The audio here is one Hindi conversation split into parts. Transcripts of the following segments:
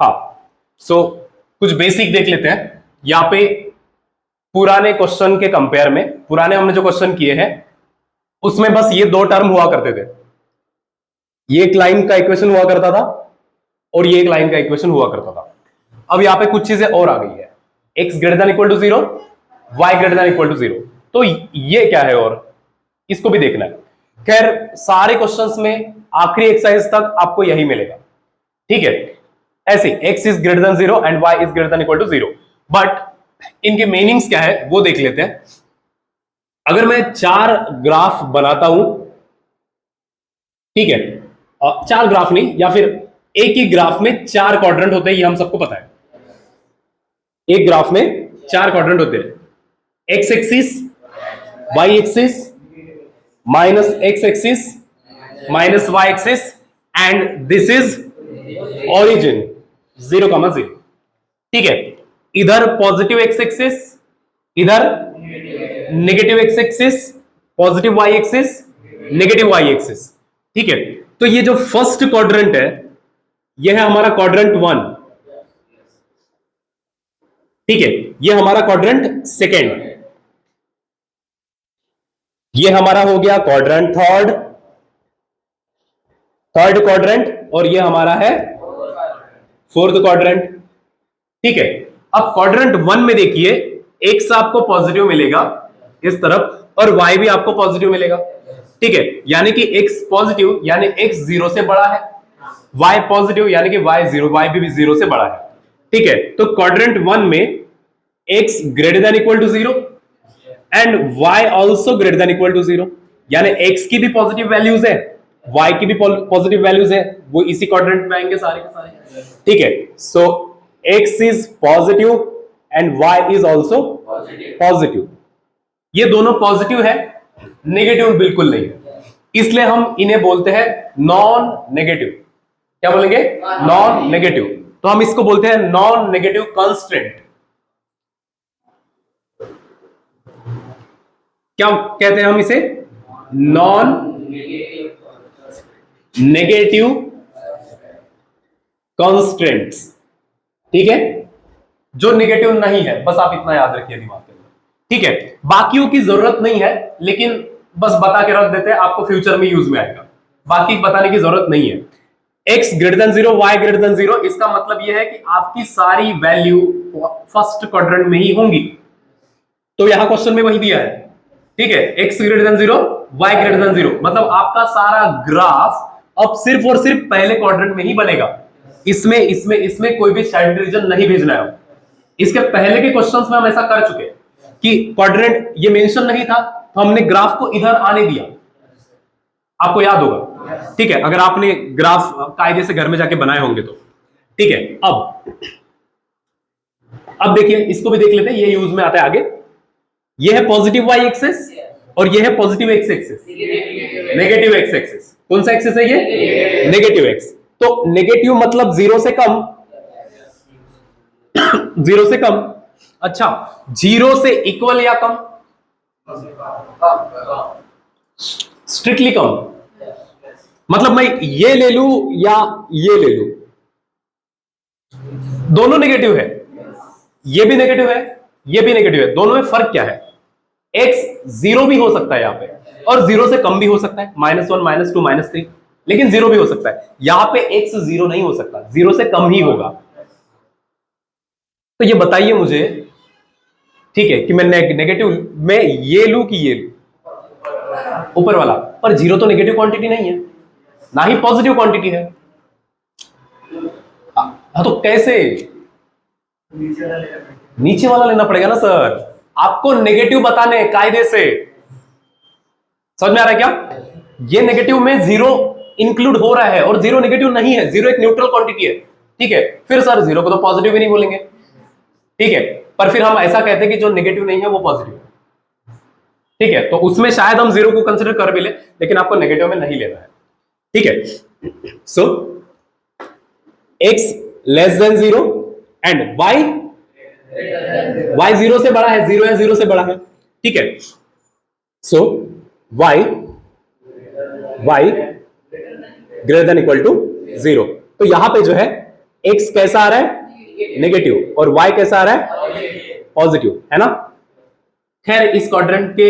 हाँ, सो कुछ बेसिक देख लेते हैं यहाँ पे। पुराने क्वेश्चन के कंपेयर में, पुराने हमने जो क्वेश्चन किए हैं उसमें बस ये दो टर्म हुआ करते थे, ये एक लाइन का इक्वेशन हुआ करता था और ये एक लाइन का इक्वेशन हुआ करता था। अब यहाँ पे कुछ चीजें और आ गई है, x greater than equal to 0, y greater than equal to 0। तो ये क्या है और इसको भी देखना है। खैर सारे क्वेश्चंस में आखिरी एक्सरसाइज तक आपको यही मिलेगा, ठीक है। ऐसे x is greater than 0 and y is greater than equal to 0, but इनके मीनिंग्स क्या है वो देख लेते हैं। अगर मैं 4 ग्राफ बनाता हूं, ठीक है, 4 ग्राफ नहीं, या फिर एक ही ग्राफ में 4 क्वाड्रेंट होते हैं, ये हम सबको पता है। एक ग्राफ में 4 क्वाड्रेंट होते हैं, x axis, y axis, minus x axis, minus y axis, and this is origin 0,0, ठीक है। इधर पॉजिटिव एक्स एक्सिस, इधर negative x axis, positive y axis, negative y axis, ठीक है। तो ये जो फर्स्ट क्वाड्रेंट है ये है हमारा क्वाड्रेंट 1, ठीक है। ये हमारा क्वाड्रेंट सेकेंड, ये हमारा हो गया क्वाड्रेंट थर्ड क्वाड्रेंट, और ये हमारा है फोर्थ क्वाड्रेंट, ठीक है। अब क्वाड्रेंट 1 में देखिए x आपको पॉजिटिव मिलेगा इस तरफ और y भी आपको पॉजिटिव मिलेगा, ठीक है। यानी कि x पॉजिटिव यानी x 0 से बड़ा है, y पॉजिटिव यानी कि y भी 0 से बड़ा है, ठीक है। तो क्वाड्रेंट 1 में x greater than equal to 0 and y also greater than equal to 0, यानी x की भी पॉजिटिव वैल्यूज है, y की भी पॉजिटिव वैल्यूज है, वो इसी क्वाड्रेंट में आएंगे सारे के सारे, ठीक है। So x is positive and y is also positive. ये दोनों पॉजिटिव है, नेगेटिव बिल्कुल नहीं है, इसलिए हम इन्हें बोलते हैं नॉन नेगेटिव। क्या बोलेंगे? Non negative. तो हम इसको बोलते हैं नॉन नेगेटिव कंस्ट्रेंट। क्या कहते हैं हम इसे? नॉन नेगेटिव कंस्ट्रेंट्स, ठीक है। जो नेगेटिव नहीं है, बस आप इतना याद रखिए दिमाग में, ठीक है। बाकियों की जरूरत नहीं है, लेकिन बस बता के रख देते हैं, आपको फ्यूचर में यूज में आएगा, बाकी बताने की जरूरत नहीं है। x greater than 0, y greater than 0, इसका मतलब यह है कि आपकी सारी वैल्यू फर्स्ट क्वाड्रेंट में ही होंगी। तो यहां क्वेश्चन में वही दिया है, ठीक है। x greater than 0, y greater than 0, मतलब आपका सारा ग्राफ अब सिर्फ और सिर्फ पहले क्वाड्रेंट में ही बनेगा। इसमें कोई भी साइड रीजन नहीं भेजना है। इसके पहले के क्वेश्चंस में हम ऐसा कर चुके कि क्वाड्रेंट ये मेंशन नहीं था, तो हमने ग्राफ को इधर आने दिया, आपको याद होगा, ठीक है, अगर आपने ग्राफ कायदे से घर में जाके बनाए होंगे तो, ठीक है। अब देखिए, इसको भी देख लेते हैं, ये यूज में आता है आगे। ये है पॉजिटिव वाई एक्सिस और ये है positive x axis, negative x axis. कौन सा एक्सिस है ये? Negative x. तो नेगेटिव मतलब 0 से कम, 0 से कम। अच्छा, 0 से इक्वल या कम? स्ट्रिक्टली कम, मतलब मैं ये ले लूं या ये ले लूं, दोनों नेगेटिव है, ये भी नेगेटिव है, ये भी नेगेटिव है। दोनों में फर्क क्या है? x 0 भी हो सकता है यहां पे, और 0 से कम भी हो सकता है, -1, -2, -3, लेकिन 0 भी हो सकता है। यहां पे x 0 नहीं हो सकता, 0 से कम ही होगा। तो ये बताइए मुझे, ठीक है, कि मैं नेगेटिव में ये लूं कि ये लूं, ऊपर वाला। पर 0 तो नेगेटिव क्वांटिटी नहीं है, ना ही पॉजिटिव क्वांटिटी है। हाँ, तो कैसे? नीचे वाला लेना पड़ेगा ना सर, आपको नेगेटिव बताने कायदे से। समझ में आ रहा है क्या? ये नेगेटिव में 0 इंक्लूड हो रहा है और 0 नेगेटिव नहीं है, 0 एक न्यूट्रल क्वांटिटी है, ठीक है। फिर सर 0 को तो पॉजिटिव भी नहीं बोलेंगे, ठीक है। पर फिर हम ऐसा कहते हैं कि जो नेगेटिव नहीं है वो पॉजिटिव है, ठीक है। तो उसमें शायद हम 0 को कंसिडर कर भी ले, लेकिन आपको नेगेटिव में नहीं लेना है, ठीक है। So x less than 0 and y 0 से बड़ा है, 0 या 0 से बड़ा है, ठीक है। So y greater than equal to 0। तो यहां पे जो है x कैसा आ रहा है, नेगेटिव, और y कैसा आ रहा है, पॉजिटिव, है ना। खैर इस क्वाड्रेंट के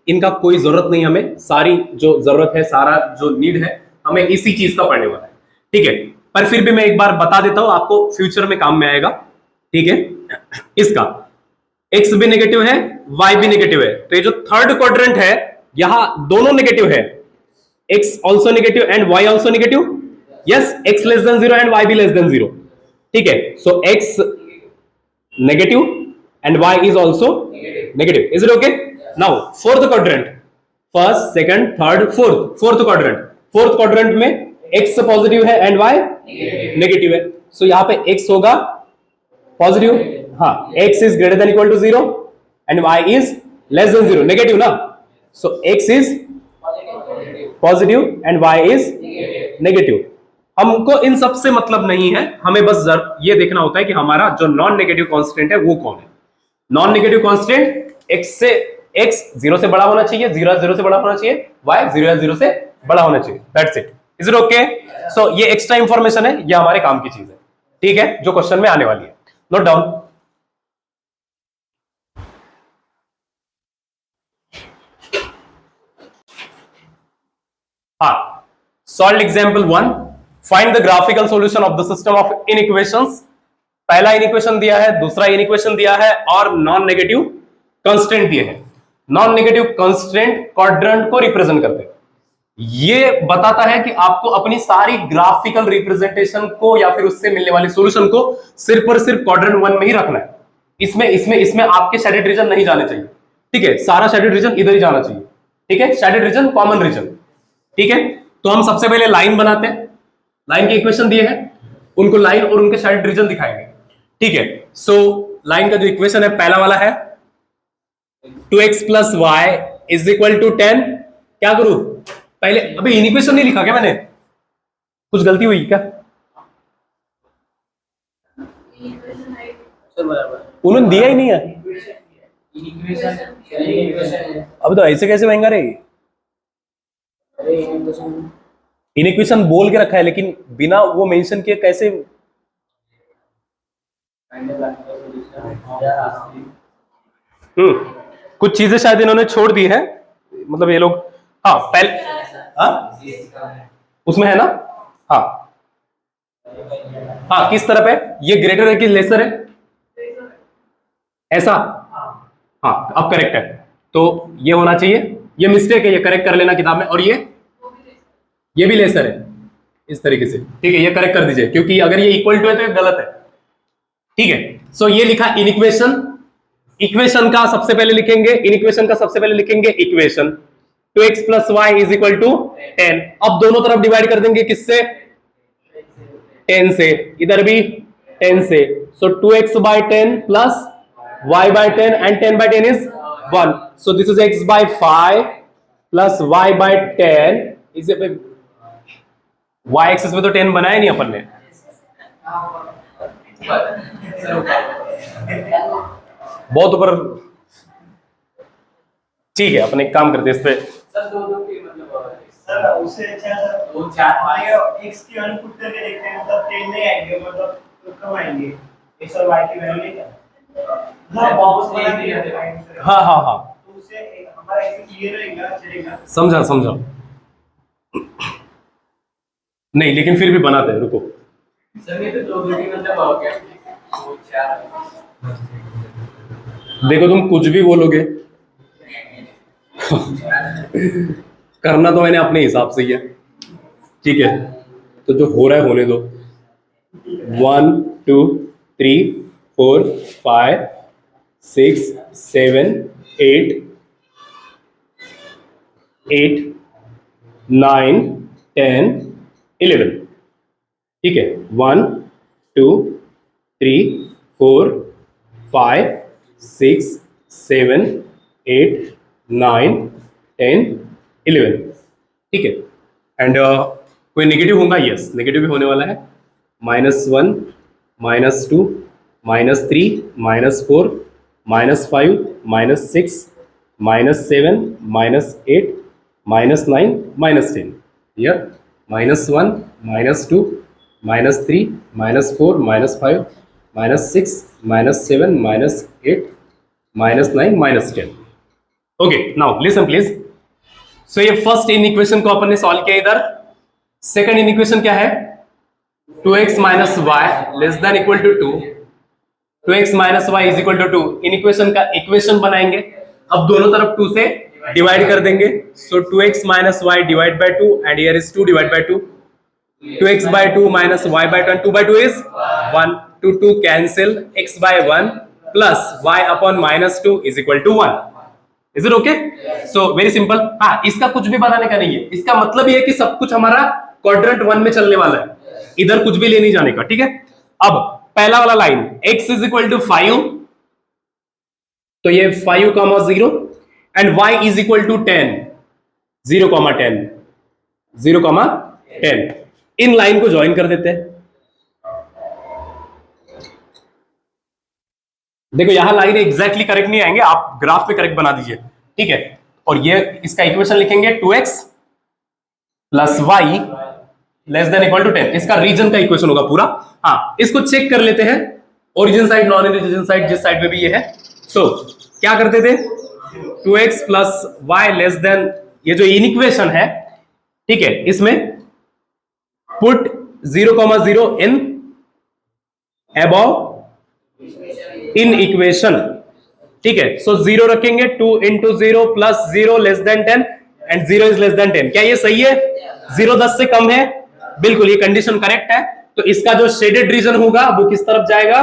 इनका कोई जरूरत नहीं, हमें सारी जो जरूरत है, सारा जो नीड है, हमें इसी चीज का पढ़ने वाला है, ठीक है। पर फिर भी मैं एक बार बता देता हूं, आपको फ्यूचर में काम में आएगा, ठीक है। इसका x भी नेगेटिव है, y भी नेगेटिव है, तो ये जो थर्ड क्वाड्रेंट है यहां दोनों नेगेटिव है, x also negative and y also negative, yes, x less than 0 and y भी लेस देन 0, ठीक है। So x negative and y is also negative, is it okay. Now fourth quadrant, first second third fourth quadrant में x पॉजिटिव है एंड y नेगेटिव है, सो यहां पे x होगा पॉजिटिव, हाँ, x is greater than equal to 0 and y is less than 0, negative ना, सो x is positive and y is negative. हमको इन सब से मतलब नहीं है, हमें बस ये देखना होता है कि हमारा जो नॉन नेगेटिव कांस्टेंट है वो कौन है। नॉन नेगेटिव कांस्टेंट x 0 से बड़ा होना चाहिए, 0 से बड़ा होना चाहिए, y 0 से बड़ा होना चाहिए, that's it, is it okay. So ये एक्स्ट्रा इंफॉर्मेशन है, ये हमारे काम की चीज है, ठीक है, जो क्वेश्चन में आने वाली है, नोट डाउन। हाँ, solve example 1, find the graphical solution of the system of inequations. पहला इनइक्वेशन दिया है, दूसरा इनइक्वेशन दिया है, और नॉन नेगेटिव कांस्टेंट दिए हैं। नॉन नेगेटिव कांस्टेंट क्वाड्रेंट को रिप्रेजेंट करते हैं, ये बताता है कि आपको अपनी सारी ग्राफिकल रिप्रेजेंटेशन को या फिर उससे मिलने वाले सॉल्यूशन को सिर्फ और सिर्फ क्वाड्रेंट 1 में ही रखना है। इसमें आपके शेडेड रीजन नहीं जाने चाहिए, ठीक है, सारा शेडेड रीजन इधर ही जाना चाहिए, ठीक है, शेडेड रीजन कॉमन रीजन, ठीक है। तो हम सबसे पहले लाइन बनाते हैं, लाइन के इक्वेशन दिए हैं, उनको लाइन और उनके शेडेड रीजन दिखाएंगे, ठीक है। सो लाइन का जो इक्वेशन है पहला वाला है 2x + y = 10, क्या करूं पहले, अभी इक्वेशन नहीं लिखा क्या मैंने, कुछ गलती हुई क्या, उन्होंने दिया ही नहीं है, अब तो ऐसे कैसे बनेगा रे, इनइक्वेशन बोल के रखा है लेकिन बिना वो मेंशन किए कैसे, कुछ चीजें शायद इन्होंने छोड़ दी है, मतलब ये लोग, हाँ पहले, हाँ उसमें है ना, हाँ हाँ, किस तरफ है, ये ग्रेटर है कि लेसर है, ऐसा, हाँ अब करेक्ट है, तो ये होना चाहिए, ये मिस्टेक है, ये करेक्ट कर लेना किताब में, और ये भी लेसर है इस तरीके से, ठीक है, ये करेक्ट कर दीजिए, क्योंकि अगर ये इक्वल टू है तो ये गलत है, ठीक है। सो ये लिखा इनइक्वेशन, इक्वेशन का सबसे पहले लिखेंगे, इनइक्वेशन का सबसे पहले लिखेंगे इक्वेशन 2x + y = 10, अब दोनों तरफ डिवाइड कर देंगे किससे, 10 से, इधर भी 10 से, सो 2x/10 + y/10 and 10/10 is 1, so this is x/5 + y/10 is y axis में तो 10 बनाया नहीं अपन ने, बहुत ऊपर, ठीक है, अपन एक काम करते हैं इस पे, सर उससे अच्छा सर 2 4 x की वैल्यू पुट करके देखते हैं, मतलब 10 नहीं आएंगे, मतलब कम आएंगे, x और y की वैल्यू नहीं, हां बॉक्स बना के दिखाएंगे, हाँ हाँ हाँ, तो उससे हमारा एक्सेस क्लियर रहेगा, चलेगा, समझा नहीं, लेकिन फिर भी बनाते हैं, रुको सर ये तो 2 की मतलब हो गया, 2 4, देखो तुम कुछ भी बोलोगे करना तो मैंने अपने हिसाब से ही है, ठीक है, तो जो हो रहा है होने दो, 1 2 3 4 5 6 7 8 8 9 10 11, ठीक है, 1 2 3 4 5 6 7 8 9 10 11, ठीक है। एंड कोई नेगेटिव होगा, यस नेगेटिव भी होने वाला है, -1 -2 -3 -4 -5 -6 -7 -8 -9 -10, here -1 -2 -3 -4 -5 -6 -7 -8 -9 -10. Okay, now listen please. So ये फर्स्ट इन इक्वेशन को अपन ने सॉल्व किया. इधर सेकंड इन इक्वेशन क्या है? 2x minus y less than equal to 2. 2x minus y is equal to 2. Inequation का इक्वेशन बनाएंगे. अब दोनों तरफ 2 से डिवाइड कर देंगे. So 2x minus y divide by 2 and here is 2 divide by 2. 2x by 2 minus y by 2 and 2 by 2 is 1. 2 cancel. x by 1 plus y upon minus 2 is equal to 1. Is it okay? So very simple. हाँ, इसका कुछ भी बनाने का नहीं है. इसका मतलब ये है कि सब कुछ हमारा क्वाड्रेंट 1 में चलने वाला है. इधर कुछ भी ले नहीं जाने का. ठीक है. अब पहला वाला line x is equal to 5, तो ये 5, 0 and y is equal to 10. 0, 10 0, 10. In line को ज्वाइन कर देते हैं. देखो यहां लाइन एग्जैक्टली करेक्ट नहीं आएंगे, आप ग्राफ पे करेक्ट बना दीजिए. ठीक है. और ये इसका इक्वेशन लिखेंगे 2x plus y less than equal to 10. इसका रीजन का इक्वेशन होगा पूरा. हाँ, इसको चेक कर लेते हैं. Origin side, non origin side, जिस साइड में भी ये है. सो क्या करते थे? 2x plus y less then, ये जो इन इक्वेशन है, ठीक है, इसमें put 0, 0 in above in equation. ठीक है. सो 0 रखेंगे. 2 into 0 plus 0 less then 10 and 0 is less then 10. क्या ये सही है? 0 10 से कम है. बिल्कुल, ये कंडीशन करेक्ट है. तो इसका जो शेडेड रीजन होगा वो किस तरफ जाएगा?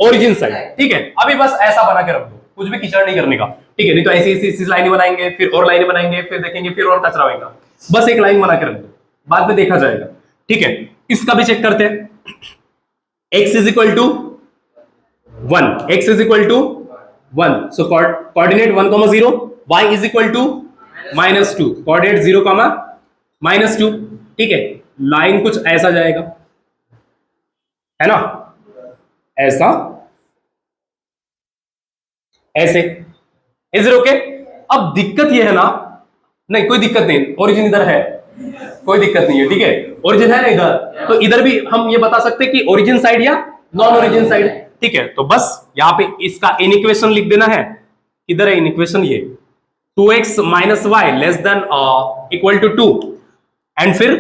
Origin side. ठीक है. अभी बस ऐसा बना के रख दो, कुछ भी कीचड़ नहीं करने का. ठीक है. नहीं तो ऐसी लाइन बनाएंगे, फिर और लाइन बनाएंगे, फिर देखेंगे, फिर और कचरा होगा. बस एक लाइन बना के रख दो, बाद में देखा जाएगा. ठीक है. इसका भी चेक करते हैं. x is equal to 1. x is equal to 1. So coordinate 1, 0. y is equal to -2. Coordinate 0, -2. ठीक है. लाइन कुछ ऐसा जाएगा, है ना? ऐसा, ऐसे. Is it okay? अब दिक्कत ये है ना, नहीं कोई दिक्कत नहीं, ओरिजिन इधर है, कोई दिक्कत नहीं है. ठीक है. ओरिजिन है ना इधर, तो इधर भी हम ये बता सकते हैं कि ओरिजिन साइड या नॉन ओरिजिन साइड. ठीक है. तो बस यहां पे इसका इन इक्वेशन लिख देना है. इधर है इन इक्वेशन, ये 2x minus y less than equal to 2 and फिर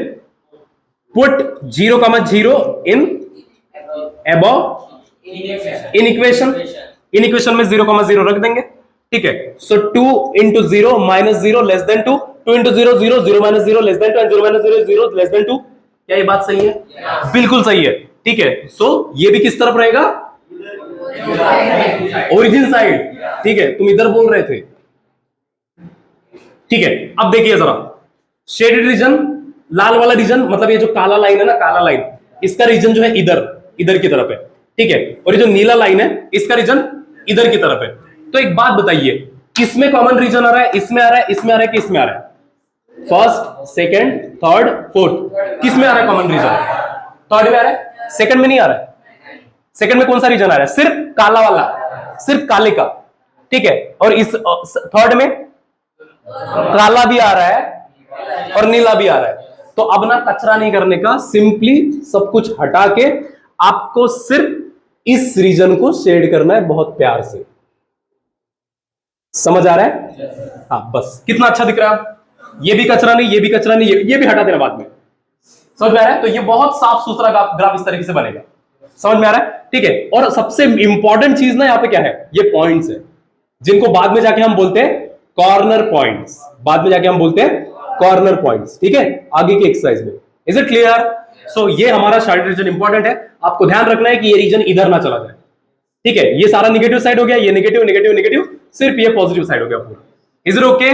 put 0, 0 in above in equation. Inequation में 0, 0 रख देंगे. ठीक है. So 2 into 0 minus 0 less than 2. 2 into 0, 0, 0 minus 0 less than 2 and 0 minus 0 0 less than 2. क्या ये बात सही है? बिल्कुल सही है. ठीक है. सो ये भी किस तरफ रहेगा? Origin side. ठीक है. तुम इधर बोल रहे थे. ठीक है. अब देखिए जरा, शेडेड रीजन, लाल वाला रीजन, मतलब ये जो काला लाइन है ना, काला लाइन, इसका रीजन जो है इधर की तरफ है. ठीक है. और ये जो नीला लाइन है, इसका रीजन इधर की तरफ है. तो एक बात बताइए, किसमें कॉमन रीजन आ रहा है? इसमें आ रहा है, इसमें आ रहा है कि इसमें आ रहा है? फर्स्ट, सेकंड, थर्ड, फोर्थ, किसमें आ रहा है कॉमन रीजन? थर्ड में आ रहा है, सेकंड में नहीं आ रहा है. सेकंड में कौन सा रीजन आ रहा है? सिर्फ काला वाला, सिर्फ काले का. ठीक है. और इस थर्ड में काला भी आ रहा है और नीला भी आ रहा है. तो अब ना कचरा नहीं करने का, सिंपली सब कुछ हटा के आपको सिर्फ इस रीजन को शेड करना है बहुत प्यार से. समझ आ रहा है? हाँ, बस. कितना अच्छा दिख रहा है. ये भी कचरा नहीं, ये भी कचरा नहीं, ये भी हटा देना बाद में. समझ में आ रहा है? तो ये बहुत साफ सुथरा ग्राफ इस तरीके से बनेगा. समझ में आ रहा है? ठीक है. और सबसे इंपॉर्टेंट चीज ना यहाँ पे क्या है? ये पॉइंट्स है, जिनको बाद में जाके हम बोलते हैं कॉर्नर पॉइंट्स. बाद में जाके हम बोलते हैं कॉर्नर पॉइंट्स. ठीक है. आगे की एक्सरसाइज में. Is it clear? सो ये हमारा शेडेड रीजन इंपॉर्टेंट है. आपको ध्यान रखना है कि ये रीजन इधर ना चला जाए. ठीक है. ये सारा नेगेटिव साइड हो गया, ये नेगेटिव, नेगेटिव, नेगेटिव, सिर्फ ये पॉजिटिव साइड हो गया पूरा. Is it okay?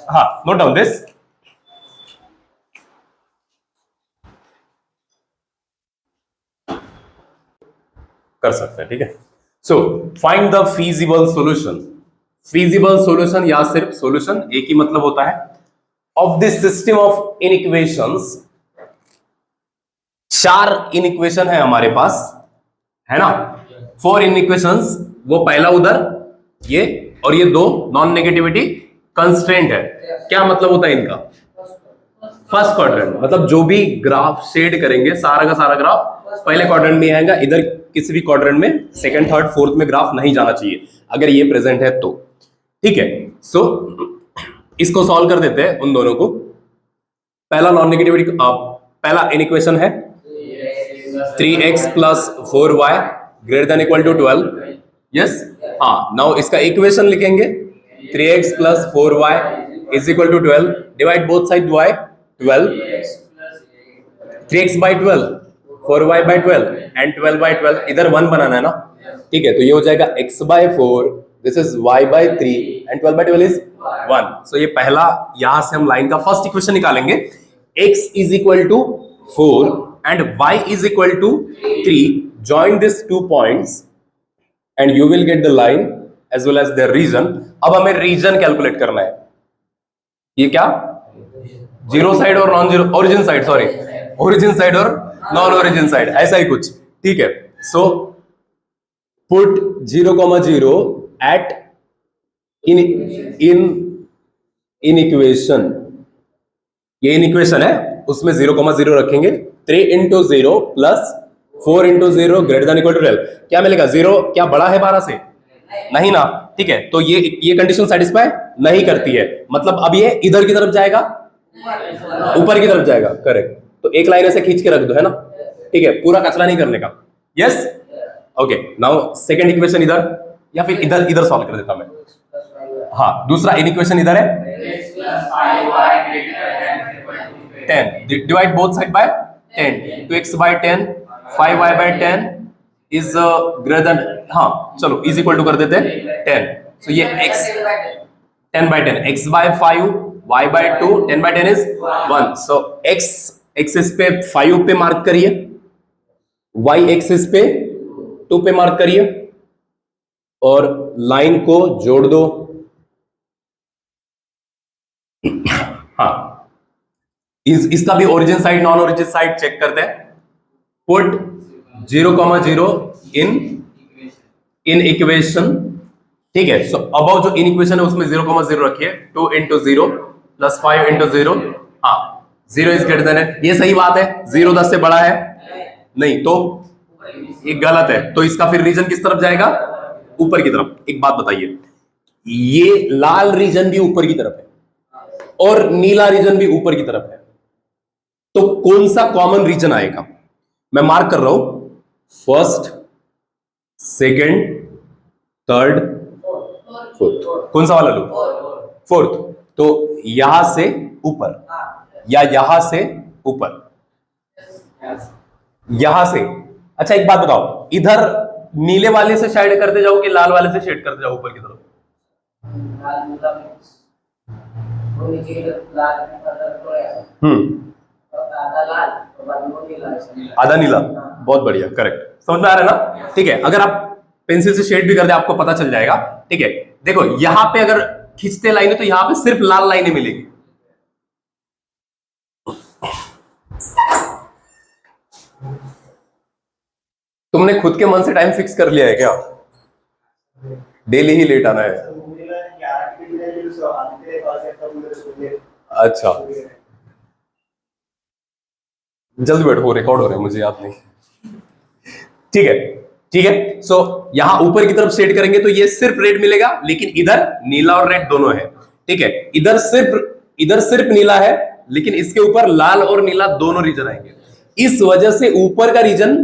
हाँ, नोट डाउन दिस. कर सकते हैं. ठीक है. So find the feasible solution. Feasible solution या सिर्फ सॉल्यूशन एक ही मतलब होता है. Of this system of inequations, 4 inequation है हमारे पास, है ना? 4 इनइक्वेशंस. वो पहला उधर, ये, और ये 2 नॉन नेगेटिविटी कंस्ट्रेंट है. क्या मतलब होता है इनका? फर्स्ट क्वाड्रेंट, मतलब जो भी ग्राफ शेड करेंगे सारा का सारा ग्राफ पहले क्वाड्रेंट में आएगा, इधर किसी भी क्वाड्रेंट में सेकंड थर्ड फोर्थ में ग्राफ नहीं जाना चाहिए अगर ये प्रेजेंट है तो। ठीक है, सो इसको सॉल्व कर देते हैं उन दोनों को। पहला नॉन नेगेटिविटी, पहला इनइक्वेशन है 3x plus 4y greater than equal to 12। Yes, हाँ, नाउ इसका इक्वेशन लिखेंगे 3x plus 4y is equal to 12, divide both side by 12, 3x by 12, 4y by 12 and 12 by 12, इधर 1 बनाना है ना। ठीक है, तो ये हो जाएगा x by 4, this is y by 3 and 12 by 12 is 1। सो ये पहला, यहां से हम लाइन का फर्स्ट इक्वेशन निकालेंगे, x is equal to 4 and y is equal to 3, join these 2 points and you will get the line as well as their region। अब हमें रीजन कैलकुलेट करना है, ये क्या, जीरो साइड और non zero, origin side, sorry, origin side और नॉन ओरिजिन साइड, ऐसा ही कुछ। ठीक है, so put 0,0 at inequation, ये इन इक्वेशन है उसमें 0,0 रखेंगे। 3 into 0 plus 4 into 0 greater than equal to 12, क्या मिलेगा, 0 क्या बड़ा है 12 से, नहीं ना। ठीक है, तो ये कंडीशन सेटिस्फाई नहीं करती है, मतलब अब ये इधर की तरफ जाएगा, ऊपर की तरफ जाएगा, करेक्ट। तो एक लाइन ऐसे खींच के रख दो, है ना। ठीक है, पूरा कचरा नहीं करने का। Yes, okay, now second equation इधर, या फिर इधर सॉल्व कर देता मैं। हाँ, दूसरा इनइक्वेशन इधर है 10, divide both side bye 10, 2x by 10, 5y by 10 is greater then, हाँ चलो इज इक्वल टू कर देते हैं 10। सो ये x 10 by 10, x by 5, y by 2, 10 by 10 is 1। So x axis पे 5 पे मार्क करिए, y एक्सिस पे 2 पे मार्क करिए और लाइन को जोड़ दो। हाँ, इसका भी origin side non origin side check करते हैं। Put 0,0 in equation. ठीक है, सो अबाउ जो इन इक्वेशन है उसमें 0,0 रखिए, 2 into 0 plus 5 into 0, हाँ 0 इज ग्रेटर देन है, ये सही बात है। 0 10 से बड़ा है नहीं, तो ये गलत है, तो इसका फिर रीजन किस तरफ जाएगा, ऊपर की तरफ। एक बात बताइए, ये लाल रीजन भी ऊपर की तरफ है और नीला रीजन भी ऊपर की तरफ है, तो कौन सा कॉमन रीजन आएगा, मैं मार्क कर रहा हूं, फर्स्ट, सेकंड, थर्ड, फोर्थ। कौन सा वाला लो, फोर्थ। तो यहां से ऊपर या यहां से ऊपर, यहां से। अच्छा एक बात बताओ, इधर नीले वाले से शेड करते जाओ कि लाल वाले से शेड करते जाओ ऊपर की तरफ? आधा नीला, बहुत बढ़िया, करेक्ट, समझ में आ रहा है ना। ठीक है, अगर आप पेंसिल से शेड भी कर दे आपको पता चल जाएगा। ठीक है, देखो यहां पे अगर खींचते लाइनें तो यहां पे सिर्फ लाल लाइनें मिलेगी। तुमने खुद के मन से टाइम फिक्स कर लिया है क्या, डेली ही लेट आना है? अच्छा, जल्दी बैठो, रिकॉर्ड हो रहा है, मुझे याद नहीं। ठीक है, ठीक है, सो यहां ऊपर की तरफ शेड करेंगे तो ये सिर्फ रेड मिलेगा, लेकिन इधर नीला और रेड दोनों है। ठीक है, इधर सिर्फ नीला है, लेकिन इसके ऊपर लाल और नीला दोनों रीजन आएंगे। इस वजह से ऊपर का रीजन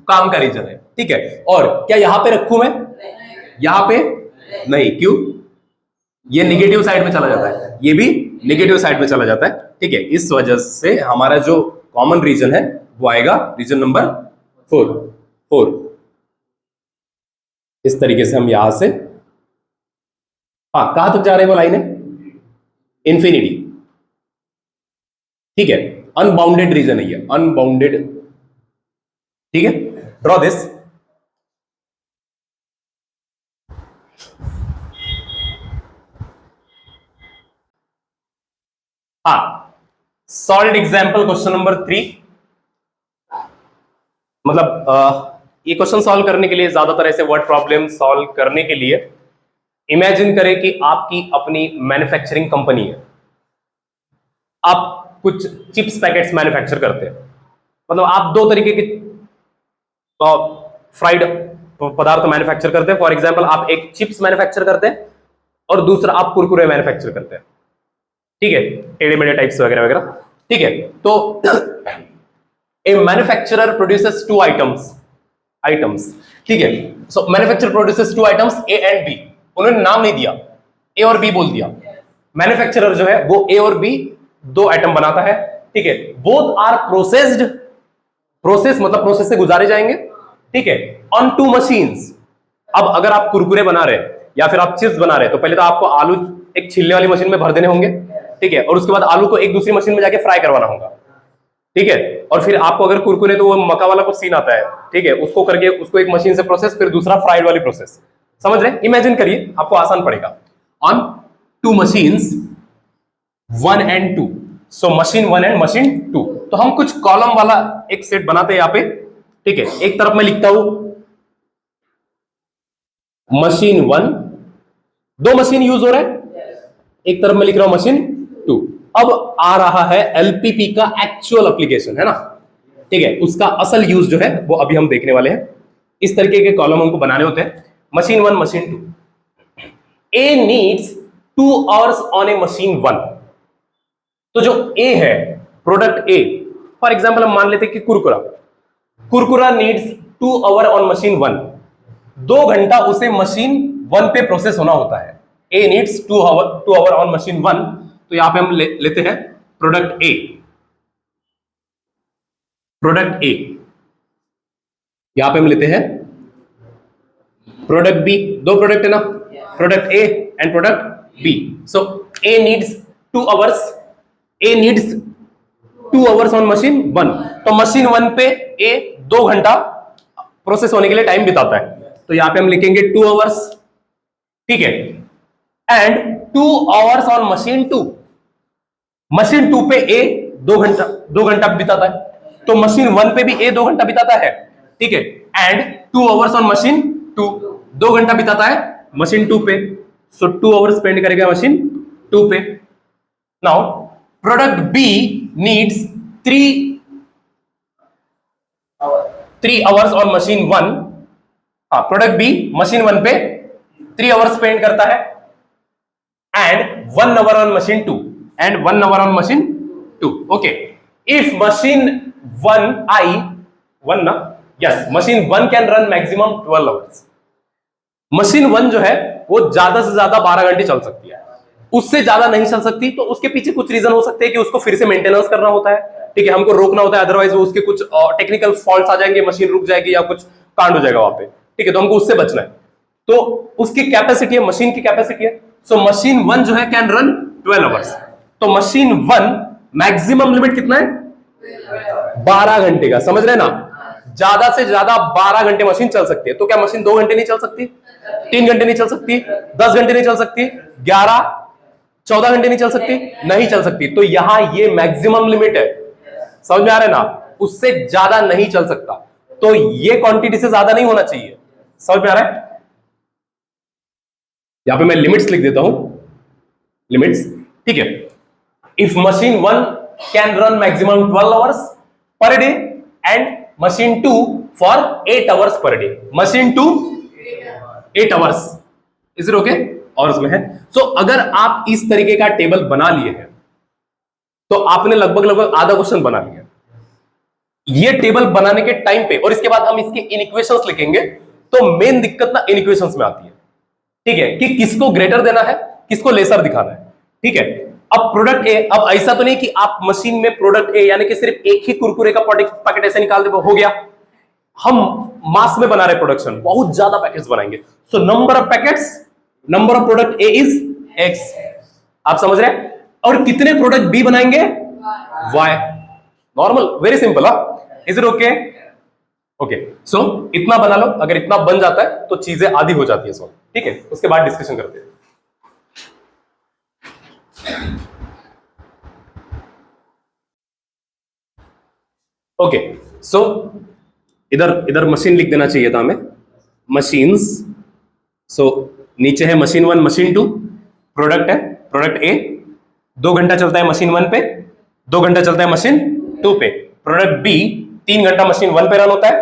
काम का रीजन है। ठीक है, और क्या यहां पे रखूं मैं, यहां पे नहीं, क्यों, ये निगेटिव साइड में चला जाता है, ये भी निगेटिव साइड में चला जाता है। ठीक है, इस वजह से हमारा जो कॉमन रीजन है वो आएगा रीजन नंबर 4। इस तरीके से हम यहां से, हाँ, कहां तक जा रहे हैं वो लाइन है, इंफिनिटी। ठीक है, अनबाउंडेड रीजन है ये, अनबाउंडेड। ठीक है, ड्रॉ दिस। हाँ, सॉल्व एग्जाम्पल क्वेश्चन नंबर 3। मतलब ये क्वेश्चन सॉल्व करने के लिए, ज्यादातर ऐसे वर्ड प्रॉब्लम सॉल्व करने के लिए इमेजिन करें कि आपकी अपनी मैन्युफैक्चरिंग कंपनी है, आप कुछ चिप्स पैकेट्स मैन्युफैक्चर करते हैं। मतलब आप दो तरीके के फ्राइड पदार्थ मैन्युफैक्चर करते हैं। फॉर एग्जांपल आप एक चिप्स मैन्युफैक्चर करते हैं और दूसरा आप कुरकुरे मैन्युफैक्चर करते हैं, ठीक है, टेढ़े मेढ़े टाइप्स वगैरह वगैरह, ठीक है। तो a manufacturer produces two items, ठीक है। So manufacturer produces two items A and B, उन्होंने नाम नहीं दिया, ए और बी बोल दिया। मैन्युफैक्चरर जो है वो ए और बी दो आइटम बनाता है, ठीक है। बोथ आर प्रोसेस्ड, प्रोसेस मतलब प्रोसेस से गुजारे जाएंगे, ठीक है, ऑन टू मशीन्स। अब अगर आप कुरकुरे बना रहे हैं या फिर आप चिप्स बना रहे हैं तो पहले तो आपको आलू एक छिलने वाली मशीन में भर देने होंगे, ठीक है, और उसके बाद आलू को एक दूसरी मशीन में जाके फ्राई करवाना होगा, ठीक है। और फिर आपको अगर कुरकुरे तो वो मक्का वाला कुछ सीन आता है, ठीक है, उसको करके उसको एक मशीन से प्रोसेस, फिर दूसरा फ्राइड वाली प्रोसेस, समझ रहे? इमेजिन करिए, आपको आसान पड़ेगा। On to machines 1 and 2, so machine 1 and machine 2। तो हम कुछ कॉलम वाला एक सेट बनाते हैं यहाँ पे, ठीक है। एक तरफ मैं लिखता हूं मशीन 1, दो मशीन यूज हो रहा है, एक तरफ मैं लिख रहा हूं मशीन 2। अब आ रहा है एलपीपी का एक्चुअल एप्लीकेशन, है ना, ठीक है। उसका असल यूज जो है वो अभी हम देखने वाले हैं। इस तरीके के कॉलम हमको बनाने होते हैं, machine 1 machine 2। A needs 2 hours on A machine 1। तो जो ए है, प्रोडक्ट ए, फॉर एग्जाम्पल हम मान लेते हैं कि कुरकुरा नीड्स 2 hour ऑन मशीन 1, 2 घंटा उसे मशीन 1 पे प्रोसेस होना होता है। ए नीड्स 2 hour ऑन मशीन 1, तो यहां पे हम लेते हैं प्रोडक्ट ए, यहां पे हम लेते हैं प्रोडक्ट बी, दो प्रोडक्ट है ना, product A and product B. So A needs 2 hours, A needs 2 hours on machine 1। तो मशीन 1 पे ए 2 घंटा प्रोसेस होने के लिए टाइम बिताता है, तो यहां पे हम लिखेंगे 2 hours, ठीक है। And 2 hours on machine 2, machine 2 पे ए 2 घंटा बिताता है, तो मशीन 1 पे भी ए 2 घंटा बिताता है, ठीक है। एंड 2 hours ऑन मशीन 2, 2 घंटा बिताता है मशीन 2 पे, सो 2 hours स्पेंड करेगा मशीन 2 पे। Now product B needs 3 hours on machine 1। हाँ, प्रोडक्ट बी मशीन 1 पे 3 hours स्पेंड करता है and 1 hour on machine 2 and 1 hour on machine 2। Okay, if machine 1 ना, yes, machine 1 can run maximum 12 hours। Machine 1 जो है वो ज्यादा से ज्यादा 12 घंटे चल सकती है, उससे ज्यादा नहीं चल सकती। तो उसके पीछे कुछ रीजन हो सकते हैं कि उसको फिर से मेंटेनेंस करना होता है, ठीक है, हमको रोकना होता है, अदरवाइज वो उसके कुछ टेक्निकल फॉल्ट्स आ जाएंगे, मशीन रुक जाएगी या कुछ कांड हो जाएगा वहां पे, ठीक है, तो हमको उससे बचना है। तो उसकी कैपेसिटी है, मशीन की कैपेसिटी है, सो मशीन 1 जो है कैन रन 12 hours। तो मशीन 1 मैक्सिमम लिमिट कितना है? 12 घंटे का, समझ रहे ना, ज्यादा से ज्यादा 12 घंटे मशीन चल सकती है। तो क्या मशीन 2 घंटे नहीं चल सकती, 3 घंटे नहीं चल सकती, 10 घंटे नहीं चल सकती, 11-14 घंटे नहीं चल सकती? नहीं चल सकती। तो यहां ये मैक्सिमम लिमिट है, समझ में आ रहा है ना, उससे ज्यादा नहीं चल सकता। तो ये क्वांटिटी से ज्यादा नहीं होना चाहिए, समझ में आ रहा है? यहां पे मैं लिमिट्स लिख देता हूं, लिमिट्स, ठीक है। If machine 1 can run maximum 12 hours per day and machine 2 for 8 hours per day, machine 2 8 hours, is it okay? और उसमें है। सो अगर आप इस तरीके का टेबल बना लिए हैं तो आपने लगभग आधा क्वेश्चन बना लिया। ये टेबल बनाने के टाइम पे, और इसके बाद हम इसके इनइक्वेशंस लिखेंगे, तो मेन दिक्कत ना इनइक्वेशंस में आती है, ठीक है, कि किसको ग्रेटर देना है, किसको लेसर दिखाना है, ठीक है। अब प्रोडक्ट ए, अब ऐसा तो नहीं कि आप मशीन में प्रोडक्ट ए यानी कि सिर्फ एक ही कुरकुरे का पैकेट ऐसे निकाल दे हो गया। हम मास में बना रहे प्रोडक्शन, बहुत ज्यादा पैकेट्स बनाएंगे, so number of packets, number of product A is X, आप समझ रहे हैं। और कितने प्रोडक्ट बी बनाएंगे? Y, normal, very simple. Is it okay? Okay, so इतना बना लो, अगर इतना बन जाता है तो चीजें आधी हो जाती है सॉल्व, ठीक है। उसके बाद डिस्कशन करते हैं। ओके, सो इधर मशीन लिख देना चाहिए था हमें, मशीन्स। सो नीचे है मशीन 1 मशीन 2, प्रोडक्ट है प्रोडक्ट ए, 2 घंटा चलता है मशीन 1 पे 2 घंटा चलता है मशीन 2 पे। प्रोडक्ट बी 3 घंटा मशीन 1 पे रन होता है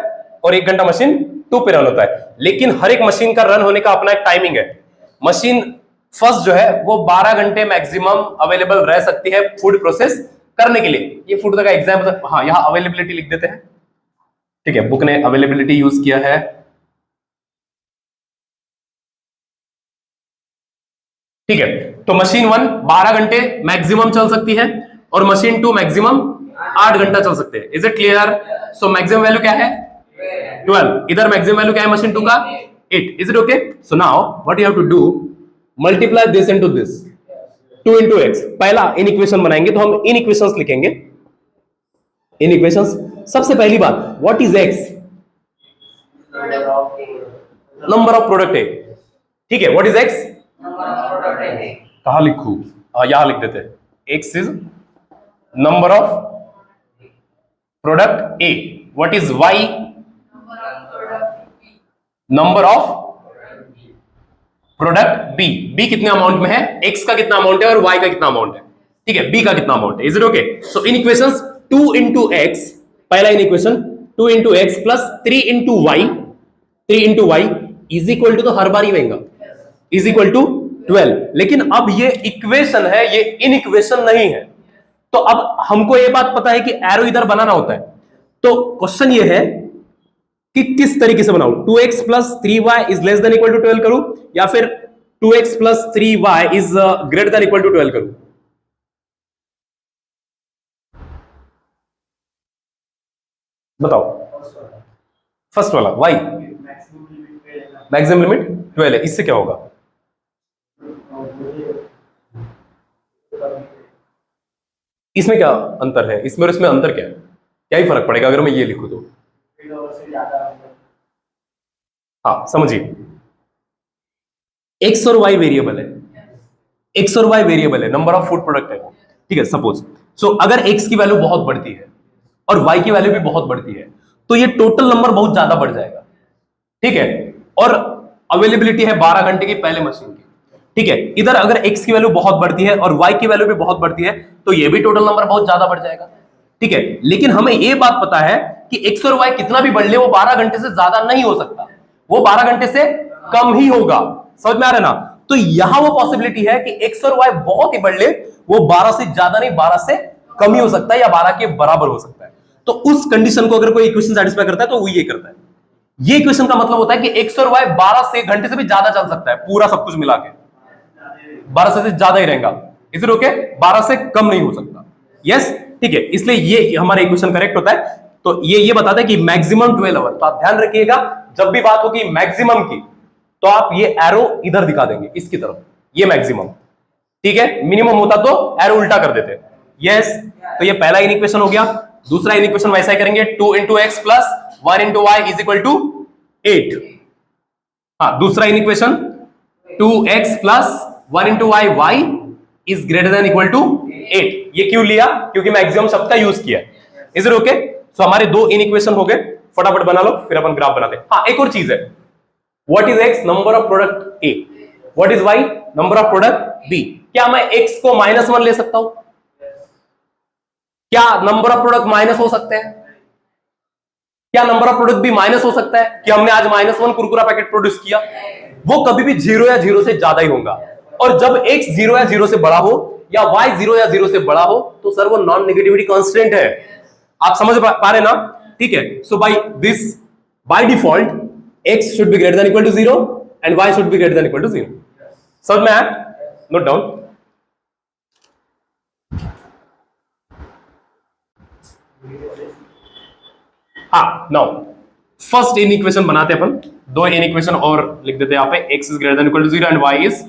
और 1 घंटा मशीन 2 पे रन होता है। लेकिन हर एक मशीन का रन होने का अपना एक टाइमिंग है। मशीन फर्स्ट जो है वो 12 घंटे मैक्सिमम अवेलेबल रह सकती है फूड प्रोसेस करने के लिए। ये फूड का एग्जाम्पल, हाँ यहां अवेलेबिलिटी लिख देते हैं, ठीक है, बुक ने अवेलेबिलिटी यूज किया है। ठीक है, तो मशीन 1 12 घंटे मैक्सिमम चल सकती है और मशीन 2 मैक्सिमम 8 घंटा चल सकते हैं। Is it clear? So maximum value क्या है 12, इधर मैक्सिमम वैल्यू क्या है मशीन 2 का 8। Is it okay? So now what you have to do, multiply this into this, 2 into x। पहला इन इक्वेशन बनाएंगे तो हम इन इक्वेशंस लिखेंगे, इन इक्वेशंस। सबसे पहली बात, what is x? Number of product है, ठीक है। What is x? कहां लिखूं? यहां लिख देते हैं, x is number of product A। What is y? Number of product B। B कितने अमाउंट में है, x का कितना अमाउंट है और y का कितना अमाउंट है, ठीक है, B का कितना अमाउंट है। Is it okay? So inequations 2 into x, पहला inequation 2 into x plus 3 into y is equal to, तो हर बार ही रहेगा, इज इक्वल टू 12। लेकिन अब ये इक्वेशन है, ये इन इक्वेशन नहीं है। तो अब हमको ये बात पता है कि एरो इधर बनाना होता है। तो क्वेश्चन ये है कि किस तरीके से बनाऊं, 2x plus 3y is less than equal to 12 करूं या फिर 2x plus 3y is greater than equal to 12 करूं? बताओ। फर्स्ट वाला y, मैक्सिमम लिमिट 12 है, इससे क्या होगा? इसमें क्या अंतर है, इसमें और इसमें अंतर क्या है, क्या ही फर्क पड़ेगा अगर मैं ये लिखूं तो? हाँ समझिए, x और y वेरिएबल है, x और y वेरिएबल है, नंबर ऑफ फूड प्रोडक्ट है, ठीक है। सपोज सो अगर x की वैल्यू बहुत बढ़ती है और y की वैल्यू भी बहुत बढ़ती है तो ये टोटल नंबर बहुत ज्यादा बढ़ जाएगा, ठीक है। और अवेलेबिलिटी है 12 घंटे की पहले मशीन की, ठीक है। इधर अगर x की वैल्यू बहुत बढ़ती है और y की वैल्यू भी बहुत बढ़ती है तो ये भी टोटल नंबर बहुत ज्यादा बढ़ जाएगा, ठीक है। लेकिन हमें ये बात पता है कि x और y कितना भी बढ़ ले वो 12 घंटे से ज्यादा नहीं हो सकता, वो 12 घंटे से कम ही होगा। समझ में आ रहा है ना? तो यहां वो पॉसिबिलिटी है कि x और y बहुत ही बढ़ ले, वो 12 से ज्यादा नहीं 12 से कम ही हो सकता है या 12 के बराबर हो सकता है। तो उस कंडीशन को अगर कोई इक्वेशन सेटिस्फाई करता है तो वो ये करता है। ये इक्वेशन का मतलब होता है कि x और y 12 से घंटे से भी ज्यादा चल सकता है, पूरा सब कुछ मिला के 12 से ज्यादा ही रहेगा। Is it okay? 12 से कम नहीं हो सकता। यस, ठीक है। इसलिए ये हमारा इक्वेशन करेक्ट होता है। तो ये बताता है कि मैक्सिमम 12 आवर। तो आप ध्यान रखिएगा, जब भी बात होगी मैक्सिमम की तो आप ये एरो इधर दिखा देंगे, इसकी तरफ, ये मैक्सिमम, ठीक है। मिनिमम होता तो एरो उल्टा कर देते। यस, तो ये पहला इन इक्वेशन हो गया। दूसरा इन इक्वेशन वैसा ही करेंगे, 2 into x plus 1 into y is equal to 8। हाँ, दूसरा inequation 2x plus 1 into y is greater than equal to 8। ये क्यों लिया? क्योंकि मैक्सिमम शब्द का यूज किया। Is it okay? सो हमारे 2 इन इक्वेशन हो गए, फटाफट बना लो फिर अपन ग्राफ बनाते हैं। हाँ, एक और चीज है, what is x? Number of product A। What is y? Number of product B। क्या मैं x को -1 ले सकता हूं? क्या नंबर ऑफ प्रोडक्ट माइनस हो सकते हैं? क्या नंबर ऑफ प्रोडक्ट भी माइनस हो सकता है कि हमने आज -1 कुरकुरा पैकेट प्रोड्यूस किया? वो कभी भी 0 या 0 से ज्यादा ही होगा। और जब x 0 या 0 से बड़ा हो या y 0 या 0 से बड़ा हो तो सर वो नॉन नेगेटिविटी कांस्टेंट है। आप समझ पा रहे ना? ठीक है। So by default x should be greater than equal to 0 and y should be greater than equal to 0. समझ में आया? Note down. हाँ, नाउ फर्स्ट इन इक्वेशन बनाते हैं अपन। 2 इन इक्वेशन और लिख देते हैं यहाँ पे, x is greater than equal to 0 and y is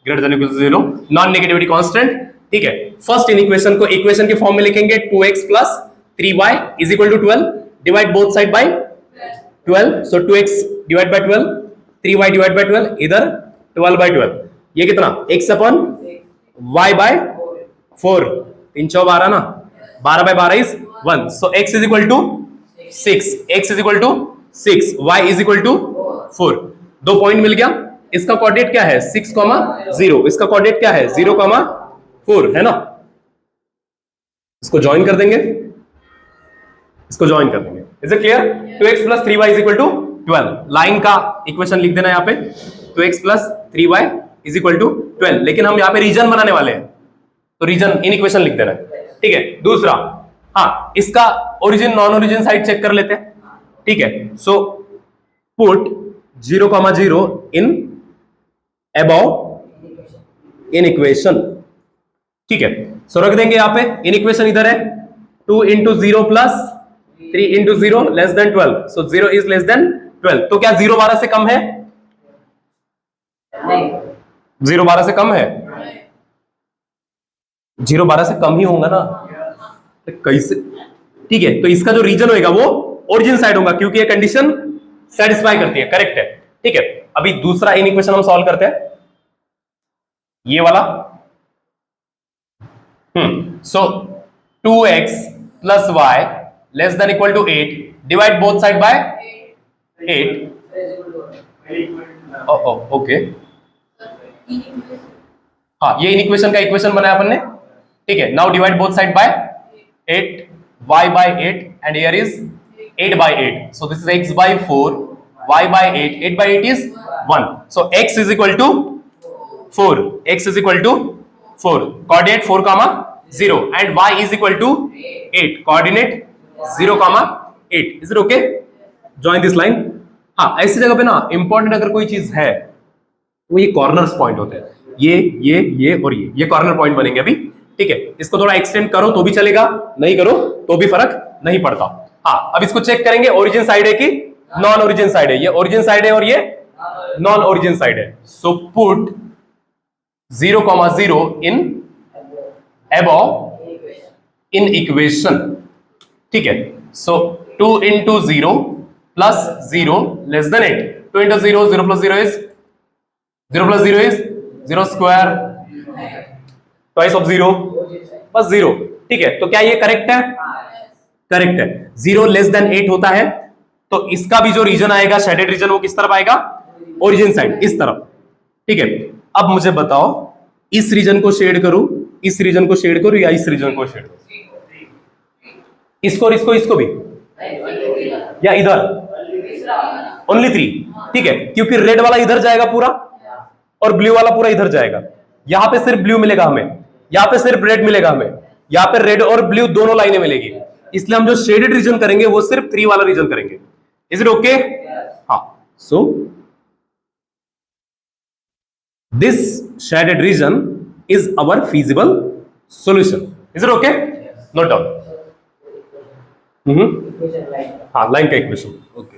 greater than equal to 0, non negativity constant, ठीक है। फर्स्ट इन इक्वेशन को इक्वेशन के फॉर्म में लिखेंगे, 2x plus 3y is equal to 12, divide both side by 12, so 2x divide by 12, 3y divide by 12, इधर 12 बाय 12, ये कितना? x अपन y बाय 4, 3 4 12 ना, 12 by 12 is 1, so x is equal to 6, x is equal to 6, y is equal to 4। 2 point मिल गया। इसका कोऑर्डिनेट क्या है? 6, 0, इसका कोऑर्डिनेट क्या है? 0, 4 है ना, इसको ज्वाइन कर देंगे, इसको ज्वाइन कर देंगे। Is it clear? 2x plus 3y is equal to 12। Line का इक्वेशन लिख देना यहाँ पे, 2x plus 3y is equal to 12। लेकिन हम यहाँ पे रीजन बनाने वाले हैं, तो रीजन इन इक्वेशन लिख देना है। ठीक है, दूसरा, हाँ, इसका origin non origin side check कर लेते हैं। ठीक है, so put 0,0 in above in equation. ठीक है, सो रख देंगे यहाँ पे, इन इक्वेशन इधर है 2 into 0 plus 3 into 0 less then 12, so 0 is less then 12। तो क्या 0 12 से कम है? नहीं, 0 12 से कम है? 0 12 से कम ही होगा ना, कैसे? ठीक है, तो इसका जो रीजन होगा वो ओरिजिन साइड होगा, क्योंकि ये कंडीशन सेटिस्फाई करती है, करेक्ट है। ठीक है, अभी दूसरा इन इक्वेशन हम सॉल्व करते हैं, ये वाला। So 2x plus y less than equal to 8, divide both side by 8। Okay, हाँ, ये इन इक्वेशन का इक्वेशन बनाया अपन ने। ठीक है, now divide both side by 8, y by 8 and here is 8 by 8, so this is x by 4, y by 8, 8 by 8 is 1, so x is equal to 4, x is equal to 4, coordinate 4 comma 0 and y is equal to 8, coordinate 0 comma 8. is it okay? join this line. हाँ, ऐसी जगह पे ना इंपॉर्टेंट अगर कोई चीज है वो ये कॉर्नर्स पॉइंट होते हैं, ये और ये कॉर्नर पॉइंट बनेंगे अभी। ठीक है, इसको थोड़ा एक्सटेंड करो तो भी चलेगा, नहीं करो तो भी फर्क नहीं पड़ता। हाँ, अब इसको चेक करेंगे, ओरिजिन साइड है कि नॉन ओरिजिन साइड है। ये ओरिजिन साइड है और ये नॉन ओरिजिन साइड है। So put 0,0 in above in equation. ठीक है, so 2 into 0 plus 0 less then 8, 2 into 0, 0 plus 0 is 0 plus 0 is 0 square, twice of 0, बस 0। ठीक है, तो क्या ये करेक्ट है? करेक्ट है। 0 लेस देन 8 होता है, तो इसका भी जो रीजन आएगा, शेडेड रीजन, वो किस तरफ आएगा? ओरिजिन साइड, इस तरफ। ठीक है, अब मुझे बताओ, इस रीजन को शेड करूं, इस रीजन को शेड करूं या इस रीजन को शेड करूं? इसको और इसको भी, या इधर? ओनली 3। ठीक है, क्योंकि रेड वाला इधर जाएगा पूरा और ब्लू वाला पूरा इधर जाएगा। यहां पे सिर्फ ब्लू मिलेगा हमें, यहां पे सिर्फ रेड मिलेगा हमें, यहां पे रेड और ब्लू दोनों लाइनें मिलेगी। इसलिए हम जो शेडेड रीजन करेंगे वो सिर्फ 3 वाला रीजन करेंगे। Is it okay? हाँ, so this shaded region is our feasible solution. Is it okay? Note down. हाँ, लाइन का इक्वेशन। ओके,